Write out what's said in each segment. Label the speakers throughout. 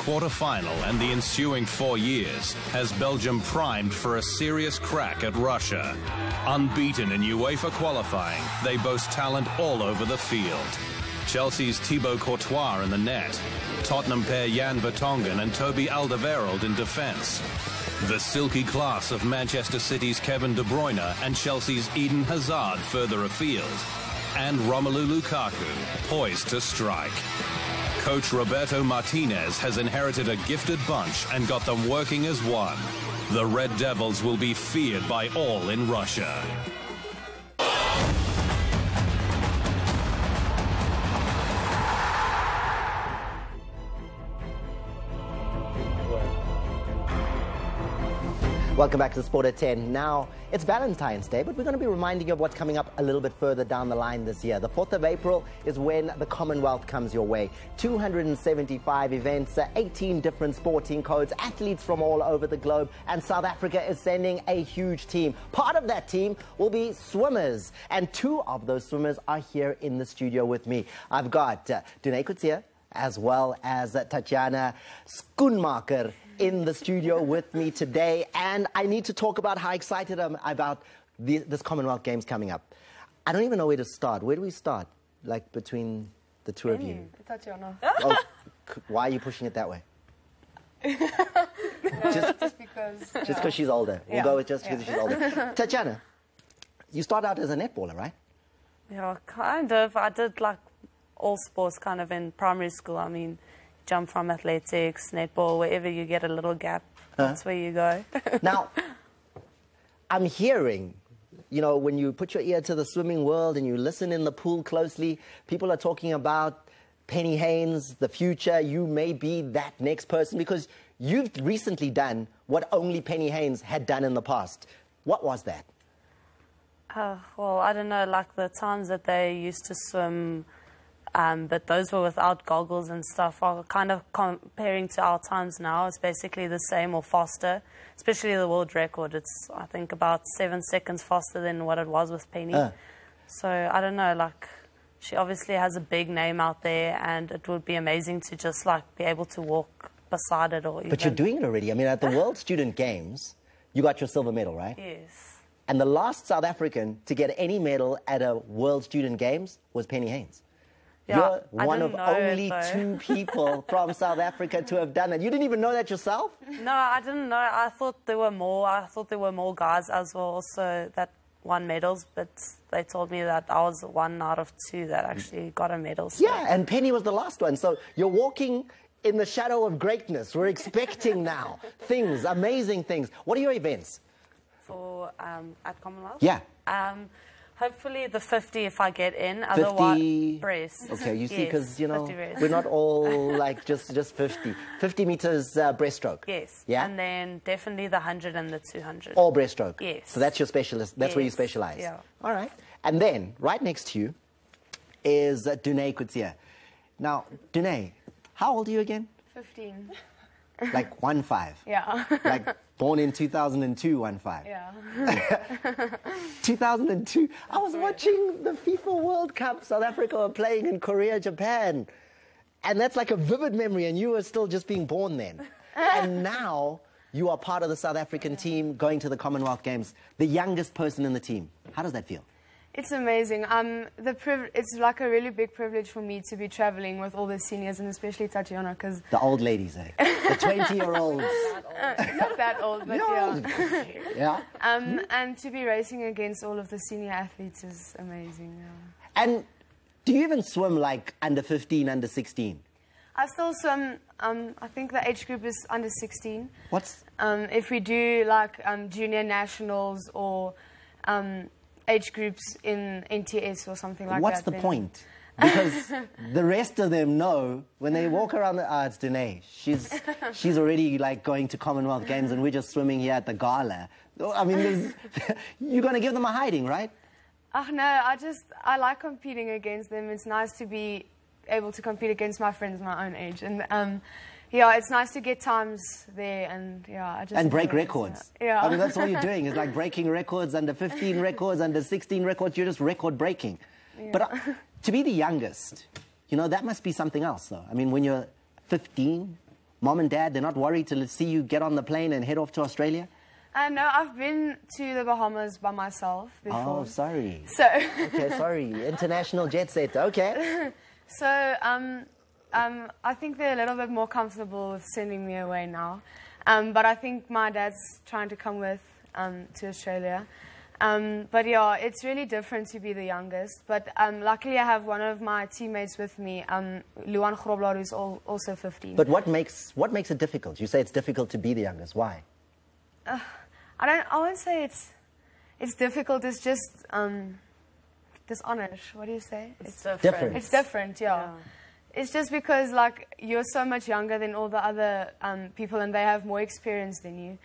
Speaker 1: quarter-final and the ensuing 4 years has Belgium primed for a serious crack at Russia. Unbeaten in UEFA qualifying, they boast talent all over the field. Chelsea's Thibaut Courtois in the net, Tottenham pair Jan Vertonghen and Toby Alderweireld in defence. The silky class of Manchester City's Kevin De Bruyne and Chelsea's Eden Hazard further afield. And Romelu Lukaku, poised to strike. Coach Roberto Martinez has inherited a gifted bunch and got them working as one. The Red Devils will be feared by all in Russia.
Speaker 2: Welcome back to Sport at 10. Now, it's Valentine's Day, but we're going to be reminding you of what's coming up a little bit further down the line this year. The 4th of April is when the Commonwealth comes your way. 275 events, 18 different sporting codes, athletes from all over the globe, and South Africa is sending a huge team. Part of that team will be swimmers, and 2 of those swimmers are here in the studio with me. I've got Dunay Coetzee as well as Tatjana Schoenmaker in the studio with me today, and I need to talk about how excited I'm about this Commonwealth Games coming up. I don't even know where to start. Where do we start? Like between the 2 of you?
Speaker 3: Tatjana.
Speaker 2: Oh, why are you pushing it that way?
Speaker 3: just because.
Speaker 2: Just because she's older. We'll go with just because she's older. Tatjana, you started out as a netballer, right?
Speaker 4: Yeah, kind of. I did like all sports kind of in primary school. I mean, jump from athletics, netball, wherever you get a little gap, that's where you go.
Speaker 2: Now, I'm hearing, you know, when you put your ear to the swimming world and you listen in the pool closely, people are talking about Penny Haynes, the future. You may be that next person because you've recently done what only Penny Haynes had done in the past. What was that?
Speaker 4: Well, I don't know, like the times that they used to swim, but those were without goggles and stuff. Are kind of comparing to our times now. It's basically the same or faster, especially the world record. It's, I think, about 7 seconds faster than what it was with Penny. So, I don't know, like, she obviously has a big name out there, and it would be amazing to just, like, be able to walk beside it or even...
Speaker 2: But you're doing it already. I mean, at the World Student Games, you got your silver medal, right?
Speaker 4: Yes.
Speaker 2: And the last South African to get any medal at a World Student Games was Penny Haynes.
Speaker 4: Yeah,
Speaker 2: you're one of only 2 people from South Africa to have done that. You didn't even know that yourself?
Speaker 4: No, I didn't know. I thought there were more. I thought there were more guys as well also that won medals, but they told me that I was 1 out of 2 that actually got a medal. So.
Speaker 2: Yeah, and Penny was the last one. So you're walking in the shadow of greatness. We're expecting now things, amazing things. What are your events?
Speaker 4: For at Commonwealth?
Speaker 2: Yeah.
Speaker 4: Hopefully the 50 if I get in,
Speaker 2: 50...
Speaker 4: otherwise breast.
Speaker 2: Okay, you see, because, you know,
Speaker 4: we're
Speaker 2: not all like just 50. 50 meters breaststroke.
Speaker 4: Yes.
Speaker 2: Yeah?
Speaker 4: And then definitely the 100 and the 200.
Speaker 2: All breaststroke?
Speaker 4: Yes.
Speaker 2: So that's your specialist, that's where you specialize?
Speaker 4: Yeah.
Speaker 2: All right. And then, right next to you is Dunay Coetzee. Now, Dunay, how old are you again?
Speaker 3: 15.
Speaker 2: Like 1-5?
Speaker 3: Yeah.
Speaker 2: Like born in 2002, 1-5?
Speaker 3: Yeah.
Speaker 2: 2002. I was watching the FIFA World Cup. South Africa were playing in Korea, Japan. And that's like a vivid memory, and you were still just being born then. And now you are part of the South African team going to the Commonwealth Games, the youngest person in the team. How does that feel?
Speaker 3: It's amazing. It's like a really big privilege for me to be traveling with all the seniors, and especially Tatjana, because...
Speaker 2: The old ladies, eh? The 20-year-olds.
Speaker 3: Not that old, but
Speaker 2: yeah.
Speaker 3: And to be racing against all of the senior athletes is amazing. Yeah.
Speaker 2: And do you even swim like under 15, under 16?
Speaker 3: I still swim, I think the age group is under 16.
Speaker 2: What's...
Speaker 3: if we do like junior nationals or... age groups in NTS or something like that.
Speaker 2: What's the point? Because the rest of them know when they walk around the... it's Dunay. She's already like going to Commonwealth Games and we're just swimming here at the gala. I mean, you're going to give them a hiding, right?
Speaker 3: No, I like competing against them. It's nice to be able to compete against my friends my own age. And yeah, it's nice to get times there, and yeah, I just...
Speaker 2: And break records.
Speaker 3: Yeah.
Speaker 2: I mean, that's all you're doing, is like breaking records, under 15 records, under 16 records, you're just record breaking. Yeah. But to be the youngest, you know, that must be something else, though. I mean, when you're 15, Mom and Dad, they're not worried to see you get on the plane and head off to Australia?
Speaker 3: No, I've been to the Bahamas by myself before.
Speaker 2: Oh, sorry.
Speaker 3: So.
Speaker 2: Okay, sorry. International jet set. Okay.
Speaker 3: So, I think they're a little bit more comfortable with sending me away now. But I think my dad's trying to come with to Australia. But yeah, it's really different to be the youngest. But luckily I have one of my teammates with me, Luan Grobler, who's also 15.
Speaker 2: But what makes it difficult? You say it's difficult to be the youngest. Why?
Speaker 3: I won't say it's difficult. It's just dishonest. What do you say?
Speaker 4: It's different.
Speaker 2: Different.
Speaker 3: It's different, yeah. It's just because, like, you're so much younger than all the other people and they have more experience than you.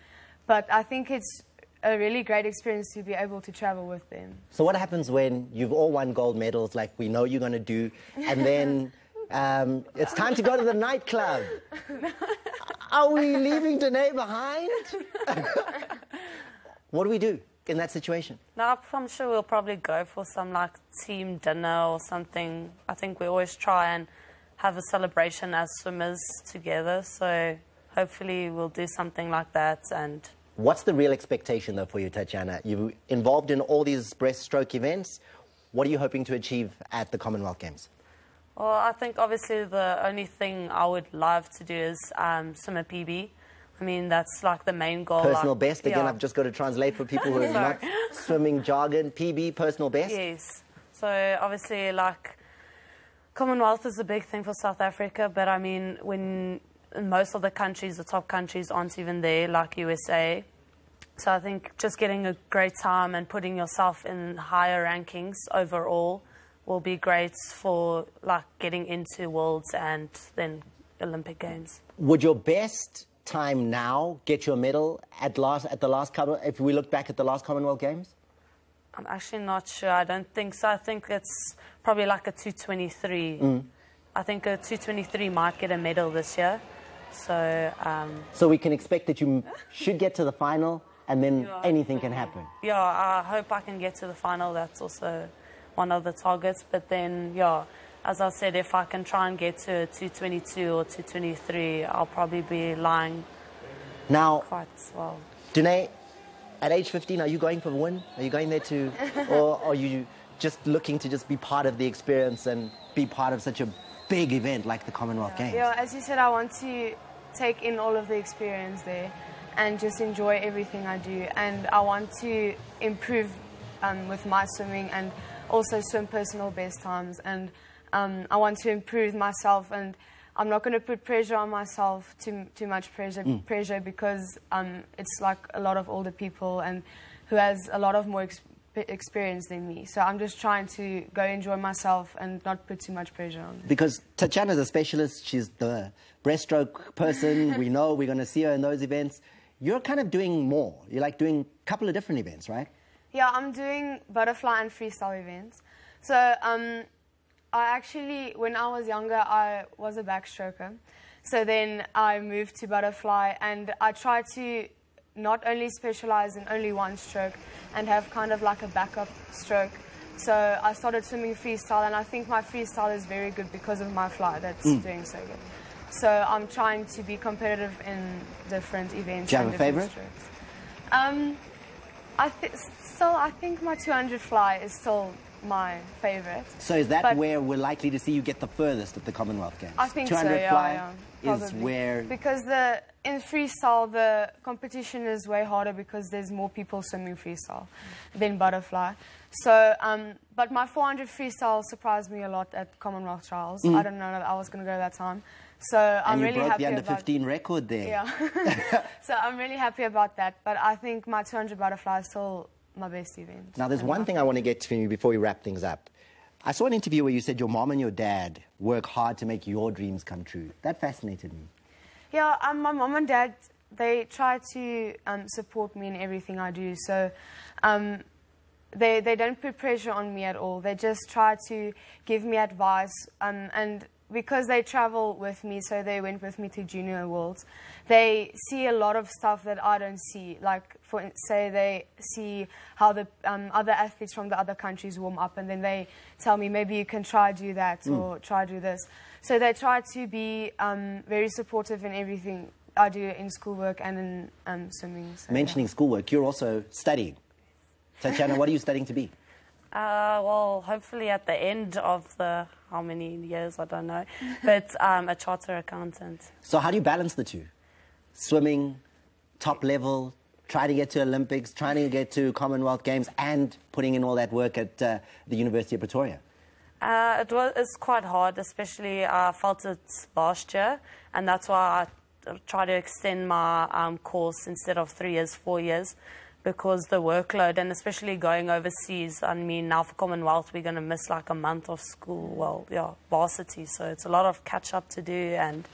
Speaker 3: But I think it's a really great experience to be able to travel with them.
Speaker 2: So what happens when you've all won gold medals, like we know you're going to do, and then it's time to go to the nightclub? Are we leaving Danae behind? What do we do in that situation?
Speaker 4: No, I'm sure we'll probably go for some like team dinner or something. I think we always try and have a celebration as swimmers together. So hopefully we'll do something like that. And
Speaker 2: what's the real expectation though for you, Tatiana? You're involved in all these breaststroke events. What are you hoping to achieve at the Commonwealth Games?
Speaker 4: Well, I think obviously the only thing I would love to do is swim a PB. I mean, that's like the main goal.
Speaker 2: Personal
Speaker 4: like,
Speaker 2: best? Again,
Speaker 4: yeah.
Speaker 2: I've just got to translate for people who are not swimming jargon. PB, personal best?
Speaker 4: Yes. So obviously, like, Commonwealth is a big thing for South Africa, but I mean, when in most of the countries, the top countries aren't even there, like USA. So I think just getting a great time and putting yourself in higher rankings overall will be great for like getting into Worlds and then Olympic Games.
Speaker 2: Would your best time now get you a medal at the last if we look back at the last Commonwealth Games?
Speaker 4: I'm actually not sure. I don't think so. I think it's probably like a 2:23. I think a 2:23 might get a medal this year. So
Speaker 2: we can expect that you should get to the final and then anything can happen.
Speaker 4: Yeah, I hope I can get to the final. That's also one of the targets. But then, yeah, as I said, if I can try and get to a 2:22 or 2:23, I'll probably be lying
Speaker 2: now,
Speaker 4: quite well.
Speaker 2: Danae, at age 15, are you going for the win? Are you going there to, or are you just looking to just be part of the experience and be part of such a big event like the Commonwealth Games?
Speaker 3: Yeah, as you said, I want to take in all of the experience there and just enjoy everything I do. And I want to improve with my swimming and also swim personal best times. And I want to improve myself, and I'm not going to put pressure on myself, too much pressure because it's like a lot of older people and who has a lot of more experience than me. So I'm just trying to go enjoy myself and not put too much pressure on me.
Speaker 2: Because Tatiana's a specialist, she's the breaststroke person, we know we're going to see her in those events. You're kind of doing more. You're like doing a couple of different events, right?
Speaker 3: Yeah, I'm doing butterfly and freestyle events. So I actually, when I was younger, I was a backstroker. So then I moved to butterfly, and I tried to not only specialize in only one stroke and have kind of like a backup stroke. So I started swimming freestyle, and I think my freestyle is very good because of my fly that's doing so good. So I'm trying to be competitive in different events.
Speaker 2: Do you have a favorite?
Speaker 3: Strokes. I think my 200 fly is still my favorite.
Speaker 2: So is that where we're likely to see you get the furthest at the Commonwealth Games?
Speaker 3: I think
Speaker 2: 200
Speaker 3: so, yeah,
Speaker 2: fly
Speaker 3: yeah,
Speaker 2: is where...
Speaker 3: Because in freestyle, the competition is way harder because there's more people swimming freestyle than butterfly. So, but my 400 freestyle surprised me a lot at Commonwealth Trials. I didn't know that I was going to go that time. So I'm really happy
Speaker 2: and you broke the
Speaker 3: about...
Speaker 2: under-15 record there.
Speaker 3: Yeah. So I'm really happy about that. But I think my 200 butterfly is still my best event.
Speaker 2: Now, there's one thing I want to get to you before we wrap things up. I saw an interview where you said your mom and your dad work hard to make your dreams come true. That fascinated me.
Speaker 3: Yeah, my mom and dad, they try to support me in everything I do. So they don't put pressure on me at all. They just try to give me advice. And because they travel with me, so they went with me to Junior Worlds, they see a lot of stuff that I don't see. Like, say they see how the other athletes from the other countries warm up, and then they tell me, maybe you can try do that or try do this. So they try to be very supportive in everything I do in schoolwork and in swimming. So,
Speaker 2: Mentioning schoolwork, you're also studying. Tatiana, what are you studying to be?
Speaker 4: Well, hopefully at the end of the, how many years, I don't know, but a charter accountant. So
Speaker 2: how do you balance the two? Swimming, top level, trying to get to Olympics, trying to get to Commonwealth Games, and putting in all that work at the University of Pretoria?
Speaker 4: It's quite hard, especially I felt it last year, and that's why I try to extend my course instead of 3 years, 4 years, because the workload, and especially going overseas, I mean, now for Commonwealth, we're going to miss like a month of school, well, yeah, varsity, so it's a lot of catch-up to do, and,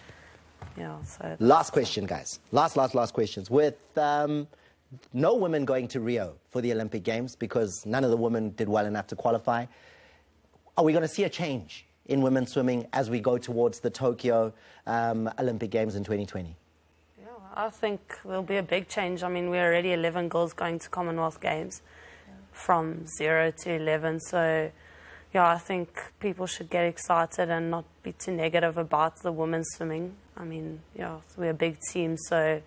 Speaker 4: yeah, so...
Speaker 2: Last question, guys. Last questions. With no women going to Rio for the Olympic Games, because none of the women did well enough to qualify, are we going to see a change in women's swimming as we go towards the Tokyo Olympic Games in 2020?
Speaker 4: I think there'll be a big change. I mean, we're already 11 girls going to Commonwealth Games from 0 to 11. So, yeah, I think people should get excited and not be too negative about the women's swimming. I mean, yeah, we're a big team, so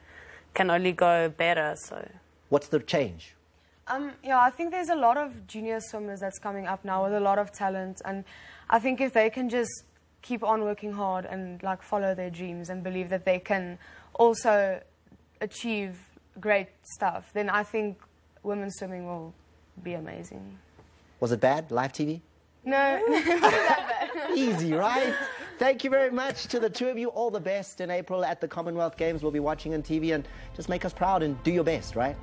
Speaker 4: can only go better. So,
Speaker 2: what's the change?
Speaker 3: Yeah, I think there's a lot of junior swimmers that's coming up now with a lot of talent, and I think if they can just keep on working hard and like follow their dreams and believe that they can also achieve great stuff, then I think women's swimming will be amazing.
Speaker 2: Was it bad, live TV?
Speaker 3: No, not that bad.
Speaker 2: Easy, right? Thank you very much to the two of you. All the best in April at the Commonwealth Games. We'll be watching on TV, and just make us proud and do your best, right?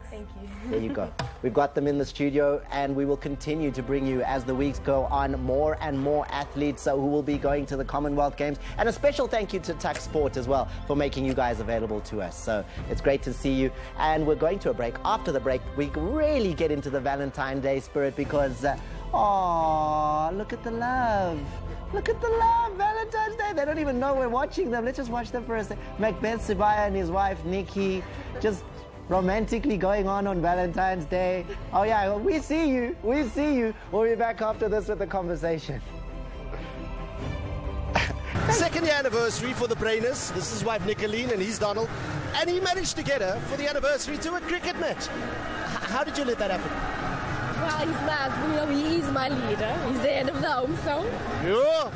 Speaker 3: Thank you.
Speaker 2: There you go. We've got them in the studio, and we will continue to bring you, as the weeks go on, more and more athletes who will be going to the Commonwealth Games. And a special thank you to Tuck Sport as well for making you guys available to us. So it's great to see you. And we're going to a break. After the break, we really get into the Valentine's Day spirit because, oh, look at the love. Look at the love, Valentine's Day. They don't even know we're watching them. Let's just watch them for a second. Macbeth Sibaya and his wife, Nikki, just romantically going on Valentine's Day. Oh yeah, we see you. We see you. We'll be back after this with the conversation.
Speaker 5: Second year anniversary for the Brainers. This is his wife Nicoline and he's Donald. And he managed to get her for the anniversary to a cricket match. How did you let that happen?
Speaker 6: Well, he's mad. You know, he is my leader. He's the head of the home, so...
Speaker 5: Yeah.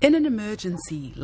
Speaker 7: In an emergency,